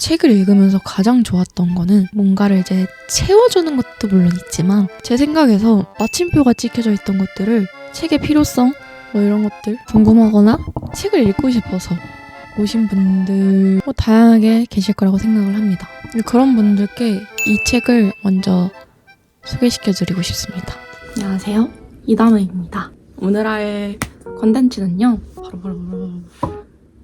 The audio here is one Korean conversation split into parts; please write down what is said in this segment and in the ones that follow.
책을 읽으면서 가장 좋았던 거는 뭔가를 이제 채워주는 것도 물론 있지만 제 생각에서 마침표가 찍혀져 있던 것들을 책의 필요성 뭐 이런 것들 궁금하거나 책을 읽고 싶어서 오신 분들 다양하게 계실 거라고 생각을 합니다. 그런 분들께 이 책을 먼저 소개시켜드리고 싶습니다. 안녕하세요. 이단호입니다. 오늘 할 컨텐츠는요. 바로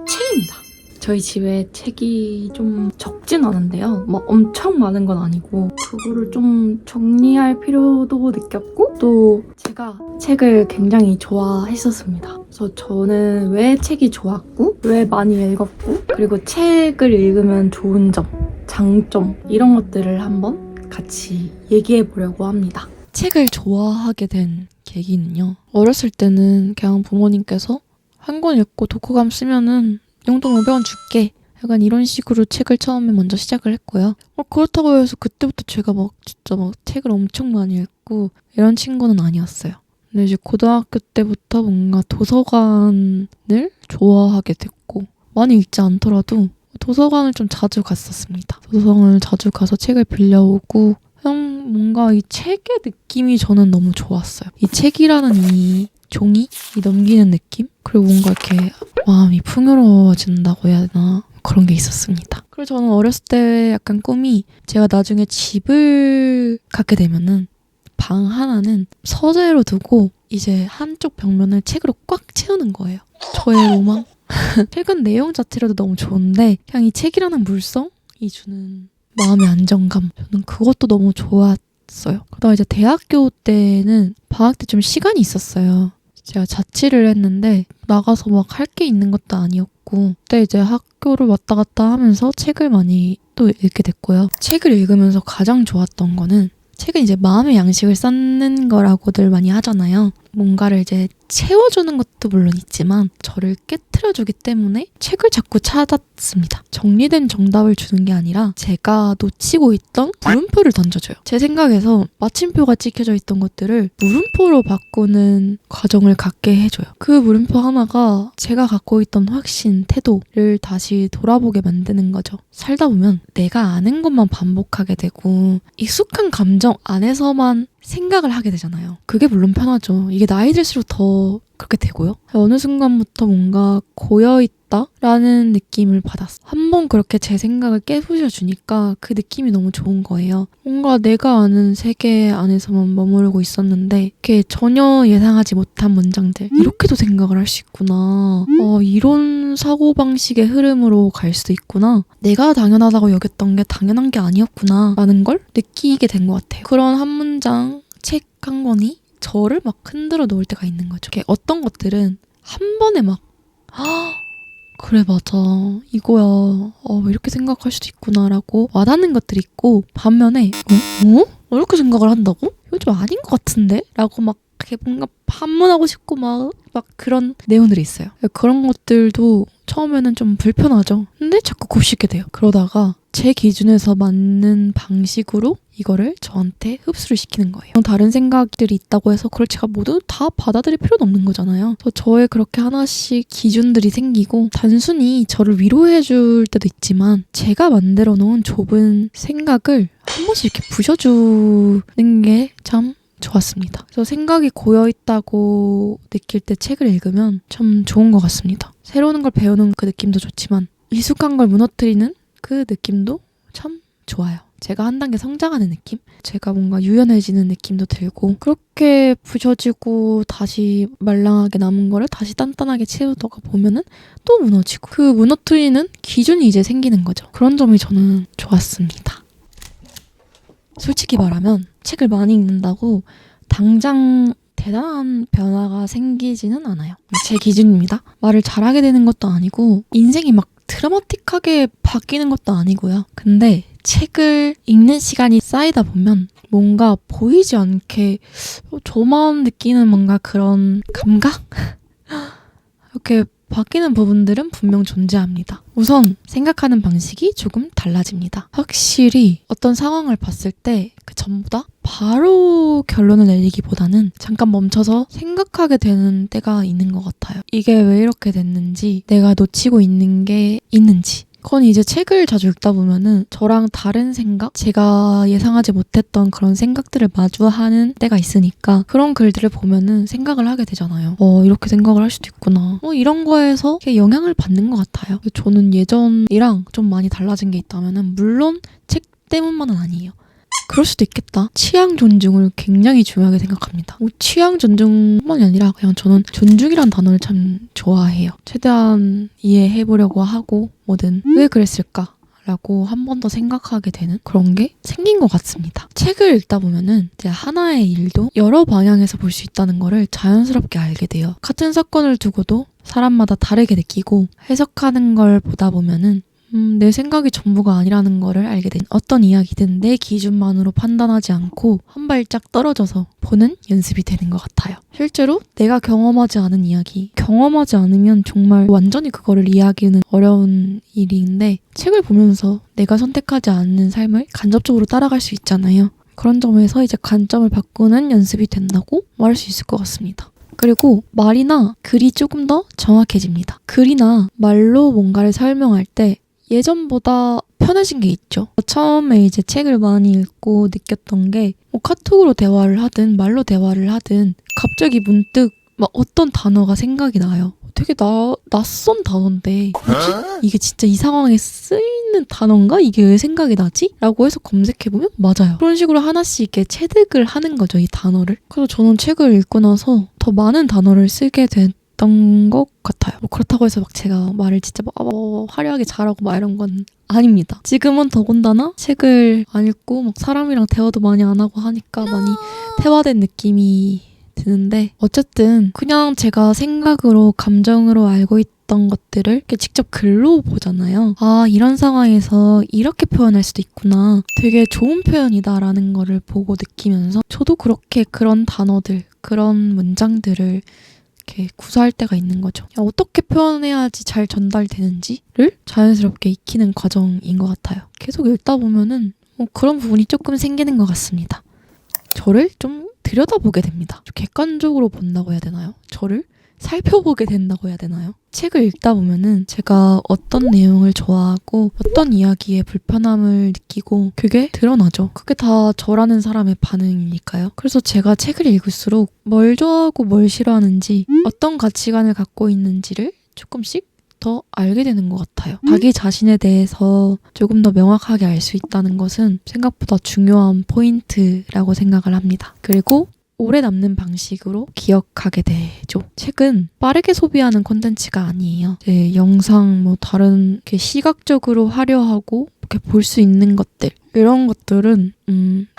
책입니다. 저희 집에 책이 좀 적진 않은데요. 막 엄청 많은 건 아니고 그거를 좀 정리할 필요도 느꼈고 또 제가 책을 굉장히 좋아했었습니다. 그래서 저는 왜 책이 좋았고 왜 많이 읽었고 그리고 책을 읽으면 좋은 점, 장점 이런 것들을 한번 같이 얘기해 보려고 합니다. 책을 좋아하게 된 계기는요. 어렸을 때는 그냥 부모님께서 한 권 읽고 독후감 쓰면은 용돈 500원 줄게. 약간 이런 식으로 책을 처음에 먼저 시작을 했고요. 그렇다고 해서 그때부터 제가 진짜 책을 엄청 많이 읽고 이런 친구는 아니었어요. 근데 이제 고등학교 때부터 뭔가 도서관을 좋아하게 됐고 많이 읽지 않더라도 도서관을 좀 자주 갔었습니다. 도서관을 자주 가서 책을 빌려오고 그냥 뭔가 이 책의 느낌이 저는 너무 좋았어요. 이 책이라는 이 종이 넘기는 느낌? 그리고 뭔가 이렇게 마음이 풍요로워진다고 해야 되나? 그런 게 있었습니다. 그리고 저는 어렸을 때 약간 꿈이 제가 나중에 집을 갖게 되면은 방 하나는 서재로 두고 이제 한쪽 벽면을 책으로 꽉 채우는 거예요. 저의 로망? 책은 내용 자체로도 너무 좋은데 그냥 이 책이라는 물성이 주는 마음의 안정감 저는 그것도 너무 좋았어요. 그러다가 이제 대학교 때는 방학 때 좀 시간이 있었어요. 제가 자취를 했는데 나가서 막 할 게 있는 것도 아니었고 그때 이제 학교를 왔다 갔다 하면서 책을 많이 또 읽게 됐고요. 책을 읽으면서 가장 좋았던 거는 책은 이제 마음의 양식을 쌓는 거라고들 많이 하잖아요. 뭔가를 이제 채워주는 것도 물론 있지만 저를 깨트려주기 때문에 책을 자꾸 찾았습니다. 정리된 정답을 주는 게 아니라 제가 놓치고 있던 물음표를 던져줘요. 제 생각에서 마침표가 찍혀져 있던 것들을 물음표로 바꾸는 과정을 갖게 해줘요. 그 물음표 하나가 제가 갖고 있던 확신, 태도를 다시 돌아보게 만드는 거죠. 살다 보면 내가 아는 것만 반복하게 되고 익숙한 감정 안에서만 생각을 하게 되잖아요. 그게 물론 편하죠. 이게 나이 들수록 더 그렇게 되고요. 어느 순간부터 뭔가 고여있다라는 느낌을 받았어요. 한번 그렇게 제 생각을 깨부셔주니까 그 느낌이 너무 좋은 거예요. 뭔가 내가 아는 세계 안에서만 머무르고 있었는데 이렇게 전혀 예상하지 못한 문장들 이렇게도 생각을 할 수 있구나. 이런 사고방식의 흐름으로 갈 수도 있구나. 내가 당연하다고 여겼던 게 당연한 게 아니었구나 라는 걸 느끼게 된 것 같아요. 그런 한 문장, 책 한 권이 저를 막 흔들어 놓을 때가 있는 거죠. 어떤 것들은 한 번에 막 그래 맞아 이거야 이렇게 생각할 수도 있구나라고 와닿는 것들이 있고 반면에 이렇게 생각을 한다고? 이거 좀 아닌 것 같은데? 라고 막 이렇게 뭔가 반문하고 싶고 막 그런 내용들이 있어요. 그런 것들도 처음에는 좀 불편하죠. 근데 자꾸 곱씹게 돼요. 그러다가 제 기준에서 맞는 방식으로 이거를 저한테 흡수를 시키는 거예요. 다른 생각들이 있다고 해서 그걸 제가 모두 다 받아들일 필요는 없는 거잖아요. 그래서 저의 그렇게 하나씩 기준들이 생기고 단순히 저를 위로해줄 때도 있지만 제가 만들어 놓은 좁은 생각을 한 번씩 이렇게 부셔주는 게 참 좋았습니다. 그래서 생각이 고여있다고 느낄 때 책을 읽으면 참 좋은 것 같습니다. 새로운 걸 배우는 그 느낌도 좋지만 익숙한 걸 무너뜨리는 그 느낌도 참 좋아요. 제가 한 단계 성장하는 느낌? 제가 뭔가 유연해지는 느낌도 들고 그렇게 부셔지고 다시 말랑하게 남은 거를 다시 단단하게 채우다가 보면은 또 무너지고 그 무너뜨리는 기준이 이제 생기는 거죠. 그런 점이 저는 좋았습니다. 솔직히 말하면 책을 많이 읽는다고 당장 대단한 변화가 생기지는 않아요. 제 기준입니다. 말을 잘하게 되는 것도 아니고 인생이 막 드라마틱하게 바뀌는 것도 아니고요. 근데 책을 읽는 시간이 쌓이다 보면 뭔가 보이지 않게 저만 느끼는 뭔가 그런 감각? 이렇게 바뀌는 부분들은 분명 존재합니다. 우선 생각하는 방식이 조금 달라집니다. 확실히 어떤 상황을 봤을 때 그 전보다 바로 결론을 내리기보다는 잠깐 멈춰서 생각하게 되는 때가 있는 것 같아요. 이게 왜 이렇게 됐는지, 내가 놓치고 있는 게 있는지, 그건 이제 책을 자주 읽다 보면은 저랑 다른 생각? 제가 예상하지 못했던 그런 생각들을 마주하는 때가 있으니까 그런 글들을 보면은 생각을 하게 되잖아요. 이렇게 생각을 할 수도 있구나. 이런 거에서 영향을 받는 것 같아요. 저는 예전이랑 좀 많이 달라진 게 있다면은 물론 책 때문만은 아니에요. 그럴 수도 있겠다. 취향 존중을 굉장히 중요하게 생각합니다. 취향 존중뿐만이 아니라 그냥 저는 존중이란 단어를 참 좋아해요. 최대한 이해해보려고 하고 뭐든 왜 그랬을까? 라고 한 번 더 생각하게 되는 그런 게 생긴 것 같습니다. 책을 읽다 보면은 이제 하나의 일도 여러 방향에서 볼 수 있다는 거를 자연스럽게 알게 돼요. 같은 사건을 두고도 사람마다 다르게 느끼고 해석하는 걸 보다 보면은 내 생각이 전부가 아니라는 거를 알게 된 어떤 이야기든 내 기준만으로 판단하지 않고 한 발짝 떨어져서 보는 연습이 되는 것 같아요. 실제로 내가 경험하지 않은 이야기, 경험하지 않으면 정말 완전히 그거를 이해하기는 어려운 일인데 책을 보면서 내가 선택하지 않는 삶을 간접적으로 따라갈 수 있잖아요. 그런 점에서 이제 관점을 바꾸는 연습이 된다고 말할 수 있을 것 같습니다. 그리고 말이나 글이 조금 더 정확해집니다. 글이나 말로 뭔가를 설명할 때 예전보다 편해진 게 있죠. 처음에 이제 책을 많이 읽고 느꼈던 게 카톡으로 대화를 하든 말로 대화를 하든 갑자기 문득 막 어떤 단어가 생각이 나요. 되게 낯선 단어인데 뭐지? 이게 진짜 이 상황에 쓰이는 단어인가? 이게 왜 생각이 나지? 라고 해서 검색해보면 맞아요. 그런 식으로 하나씩 이렇게 체득을 하는 거죠, 이 단어를. 그래서 저는 책을 읽고 나서 더 많은 단어를 쓰게 됐던 것 같아요. 그렇다고 해서 막 제가 말을 진짜 화려하게 잘하고 막 이런 건 아닙니다. 지금은 더군다나 책을 안 읽고 막 사람이랑 대화도 많이 안 하고 하니까 많이 퇴화된 느낌이 드는데 어쨌든 그냥 제가 생각으로 감정으로 알고 있던 것들을 이렇게 직접 글로 보잖아요. 이런 상황에서 이렇게 표현할 수도 있구나. 되게 좋은 표현이다라는 거를 보고 느끼면서 저도 그렇게 그런 단어들, 그런 문장들을 이렇게 구사할 때가 있는 거죠. 어떻게 표현해야지 잘 전달되는지를 자연스럽게 익히는 과정인 것 같아요. 계속 읽다 보면은 그런 부분이 조금 생기는 것 같습니다. 저를 좀 들여다보게 됩니다. 좀 객관적으로 본다고 해야 되나요? 저를 살펴보게 된다고 해야 되나요? 책을 읽다 보면은 제가 어떤 내용을 좋아하고 어떤 이야기에 불편함을 느끼고 그게 드러나죠. 그게 다 저라는 사람의 반응이니까요. 그래서 제가 책을 읽을수록 뭘 좋아하고 뭘 싫어하는지 어떤 가치관을 갖고 있는지를 조금씩 더 알게 되는 것 같아요. 자기 자신에 대해서 조금 더 명확하게 알 수 있다는 것은 생각보다 중요한 포인트라고 생각을 합니다. 그리고 오래 남는 방식으로 기억하게 되죠. 책은 빠르게 소비하는 콘텐츠가 아니에요. 영상, 다른 이렇게 시각적으로 화려하고 이렇게 볼 수 있는 것들 이런 것들은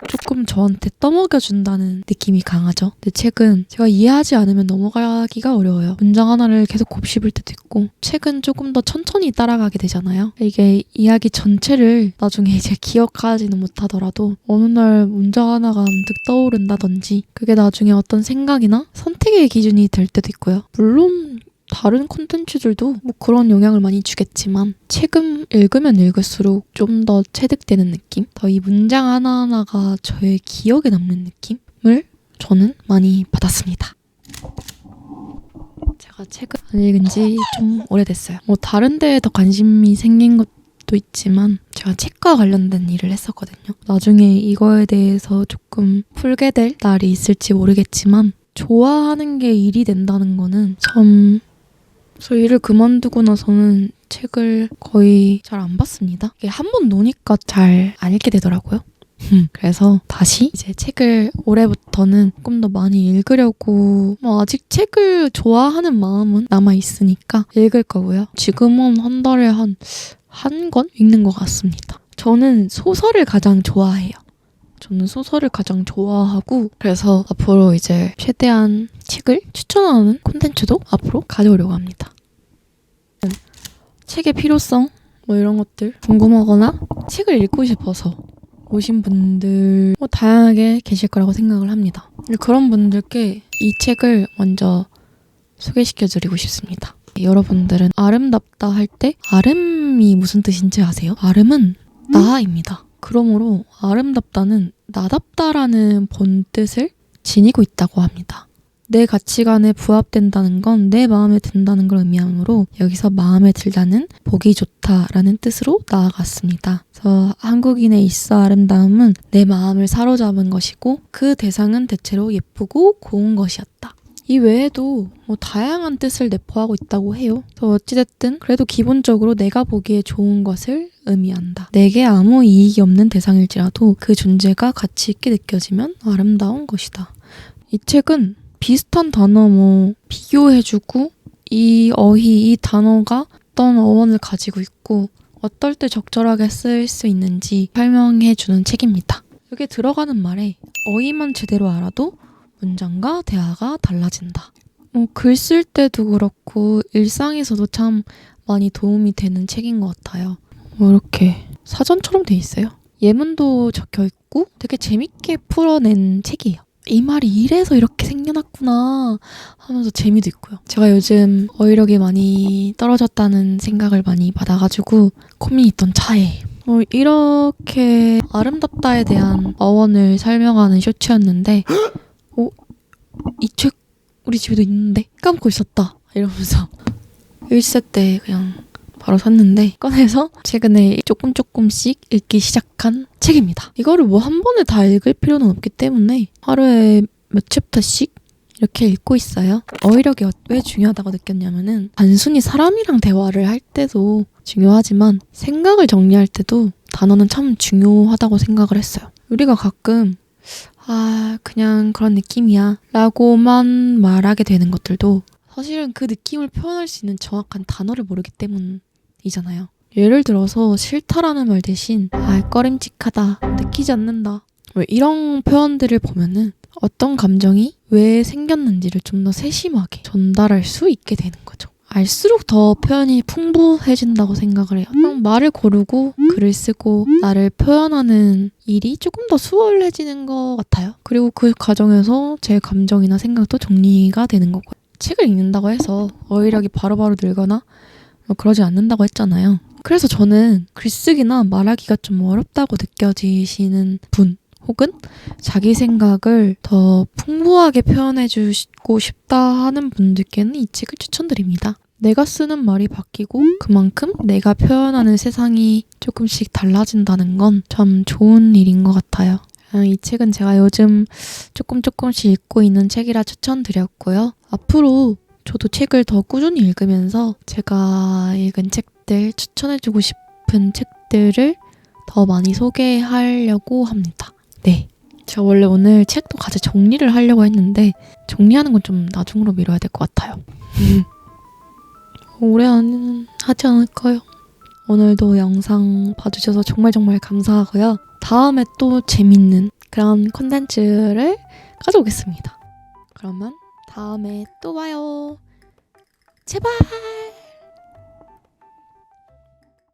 조금 저한테 떠먹여준다는 느낌이 강하죠. 근데 책은 제가 이해하지 않으면 넘어가기가 어려워요. 문장 하나를 계속 곱씹을 때도 있고 책은 조금 더 천천히 따라가게 되잖아요. 이게 이야기 전체를 나중에 이제 기억하지는 못하더라도 어느 날 문장 하나가 문득 떠오른다든지 그게 나중에 어떤 생각이나 선택의 기준이 될 때도 있고요. 물론 다른 콘텐츠들도 그런 영향을 많이 주겠지만 책은 읽으면 읽을수록 좀 더 체득되는 느낌? 더 이 문장 하나하나가 저의 기억에 남는 느낌을 저는 많이 받았습니다. 제가 책을 안 읽은 지 좀 오래됐어요. 다른 데에 더 관심이 생긴 것도 있지만 제가 책과 관련된 일을 했었거든요. 나중에 이거에 대해서 조금 풀게 될 날이 있을지 모르겠지만 좋아하는 게 일이 된다는 거는 참 그래서 일을 그만두고 나서는 책을 거의 잘 안 봤습니다. 이게 한 번 놓으니까 잘 안 읽게 되더라고요. 그래서 다시 이제 책을 올해부터는 조금 더 많이 읽으려고 아직 책을 좋아하는 마음은 남아있으니까 읽을 거고요. 지금은 한 달에 한 권 읽는 것 같습니다. 저는 소설을 가장 좋아해요. 저는 소설을 가장 좋아하고 그래서 앞으로 이제 최대한 책을 추천하는 콘텐츠도 앞으로 가져오려고 합니다. 책의 필요성 이런 것들 궁금하거나 책을 읽고 싶어서 오신 분들 다양하게 계실 거라고 생각을 합니다. 그런 분들께 이 책을 먼저 소개시켜드리고 싶습니다. 여러분들은 아름답다 할 때 아름이 무슨 뜻인지 아세요? 아름은 나입니다. 그러므로 아름답다는 나답다라는 본뜻을 지니고 있다고 합니다. 내 가치관에 부합된다는 건 내 마음에 든다는 걸 의미하므로 여기서 마음에 들다는 보기 좋다라는 뜻으로 나아갔습니다. 그래서 한국인의 있어 아름다움은 내 마음을 사로잡은 것이고 그 대상은 대체로 예쁘고 고운 것이었다. 이 외에도 다양한 뜻을 내포하고 있다고 해요. 그래서 어찌됐든 그래도 기본적으로 내가 보기에 좋은 것을 의미한다. 내게 아무 이익이 없는 대상일지라도 그 존재가 가치 있게 느껴지면 아름다운 것이다. 이 책은 비슷한 단어 비교해주고 이 어휘, 이 단어가 어떤 어원을 가지고 있고 어떨 때 적절하게 쓸 수 있는지 설명해주는 책입니다. 여기에 들어가는 말에 어휘만 제대로 알아도 문장과 대화가 달라진다. 글 쓸 때도 그렇고 일상에서도 참 많이 도움이 되는 책인 것 같아요. 이렇게 사전처럼 돼 있어요. 예문도 적혀 있고 되게 재밌게 풀어낸 책이에요. 이 말이 이래서 이렇게 생겨났구나 하면서 재미도 있고요. 제가 요즘 어휘력이 많이 떨어졌다는 생각을 많이 받아가지고 고민했던 차에 이렇게 아름답다에 대한 어원을 설명하는 쇼츠였는데 이 책 우리 집에도 있는데 까먹고 있었다 이러면서 1세 때 그냥 바로 샀는데 꺼내서 최근에 조금씩 읽기 시작한 책입니다. 이거를 한 번에 다 읽을 필요는 없기 때문에 하루에 몇 챕터씩 이렇게 읽고 있어요. 어휘력이 왜 중요하다고 느꼈냐면은 단순히 사람이랑 대화를 할 때도 중요하지만 생각을 정리할 때도 단어는 참 중요하다고 생각을 했어요. 우리가 가끔 그냥 그런 느낌이야 라고만 말하게 되는 것들도 사실은 그 느낌을 표현할 수 있는 정확한 단어를 모르기 때문이잖아요. 예를 들어서 싫다라는 말 대신 꺼림칙하다, 느끼지 않는다 이런 표현들을 보면은 어떤 감정이 왜 생겼는지를 좀 더 세심하게 전달할 수 있게 되는 거죠. 알수록 더 표현이 풍부해진다고 생각을 해요. 말을 고르고 글을 쓰고 나를 표현하는 일이 조금 더 수월해지는 것 같아요. 그리고 그 과정에서 제 감정이나 생각도 정리가 되는 거고요. 책을 읽는다고 해서 어휘력이 바로바로 늘거나 그러지 않는다고 했잖아요. 그래서 저는 글쓰기나 말하기가 좀 어렵다고 느껴지시는 분 혹은 자기 생각을 더 풍부하게 표현해주고 싶다 하는 분들께는 이 책을 추천드립니다. 내가 쓰는 말이 바뀌고 그만큼 내가 표현하는 세상이 조금씩 달라진다는 건 참 좋은 일인 것 같아요. 이 책은 제가 요즘 조금씩 읽고 있는 책이라 추천드렸고요. 앞으로 저도 책을 더 꾸준히 읽으면서 제가 읽은 책들, 추천해주고 싶은 책들을 더 많이 소개하려고 합니다. 네. 제가 원래 오늘 책도 같이 정리를 하려고 했는데 정리하는 건 좀 나중으로 미뤄야 될 것 같아요. 오래 하지 않을까요? 오늘도 영상 봐주셔서 정말 감사하고요. 다음에 또 재밌는 그런 콘텐츠를 가져오겠습니다. 그러면 다음에 또 봐요. 제발!